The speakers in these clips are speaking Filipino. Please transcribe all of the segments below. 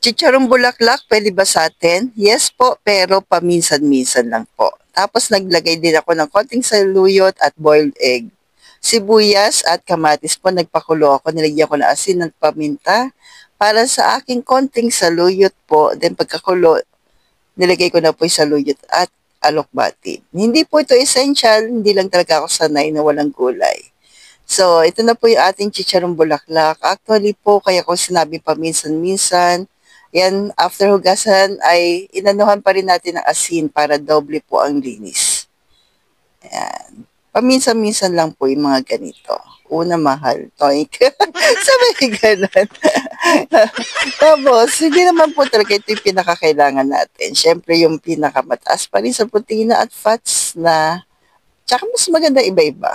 Chicharong bulaklak, pwede ba sa atin? Yes po, pero paminsan-minsan lang po. Tapos naglagay din ako ng konting saluyot at boiled egg. Sibuyas at kamatis po, nagpakulo ako. Nilagyan ko ng asin at paminta para sa aking konting saluyot po. Then pagkakulo, nilagay ko na po yung saluyot at alokbati. Hindi po ito essential, hindi lang talaga ako sanay na walang gulay. So, ito na po yung ating chicharong bulaklak. Actually po, kaya ko sinabi paminsan-minsan, yan, after hugasan ay inanuhan pa rin natin ng asin para doble po ang linis. Ayan. Paminsan-minsan lang po yung mga ganito. Una, mahal. Toink. Sabay ganun. Tapos, hindi naman po talaga ito yung pinakakailangan natin. Siyempre, yung pinakamataas pa rin sa protina at fats na tsaka mas maganda iba-iba.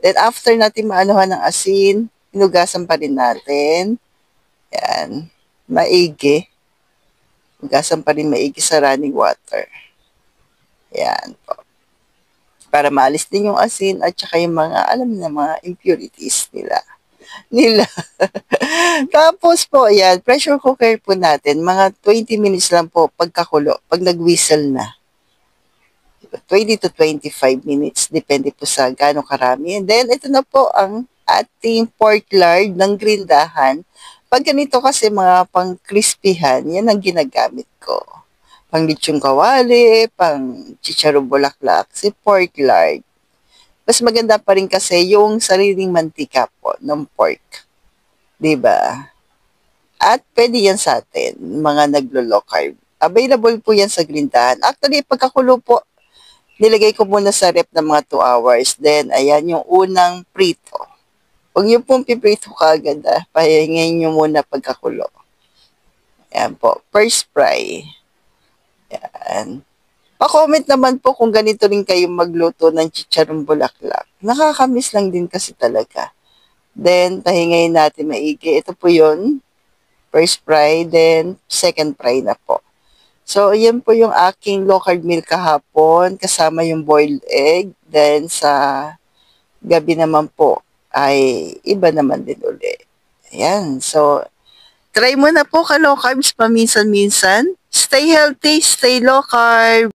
Then, after natin maanuhan ng asin, hinugasan pa rin natin. Yan. Maigi. Hugasan pa rin maigi sa running water. Yan po. Para maalis din yung asin at saka yung mga, alam na, mga impurities nila. Tapos po, yan, pressure cooker po natin. Mga 20 minutes lang po pagkakulo, pag nag-whistle na. 20 to 25 minutes, depende po sa gaano karami. And then, ito na po ang ating pork lard ng grindahan. Pag ganito kasi mga pang-crispyhan, yan ang ginagamit ko. Pang lechong kawali, pang chicharong bulaklak, si pork lard. Mas maganda pa rin kasi yung sariling mantika po ng pork. 'Di ba? At pwede yan sa atin, mga naglo-low carb. Available po yan sa grindahan. Actually, pagkakulo po, nilagay ko muna sa rep ng mga 2 hours. Then, ayan yung unang prito. Huwag niyo pong piprito kagad Pahingayin niyo muna pagkakulo. Ayan po. First fry. Ayan. Pa-comment naman po kung ganito rin kayo magluto ng chicharong bulaklak. Nakakamiss lang din kasi talaga. Then, pahingayin natin maigi. Ito po yun. First fry, then second fry na po. So, yan po yung aking low carb meal kahapon, kasama yung boiled egg. Then, sa gabi naman po, ay iba naman din uli. Ayan. So, try mo na po ka low carbs paminsan-minsan. Stay healthy, stay low carb.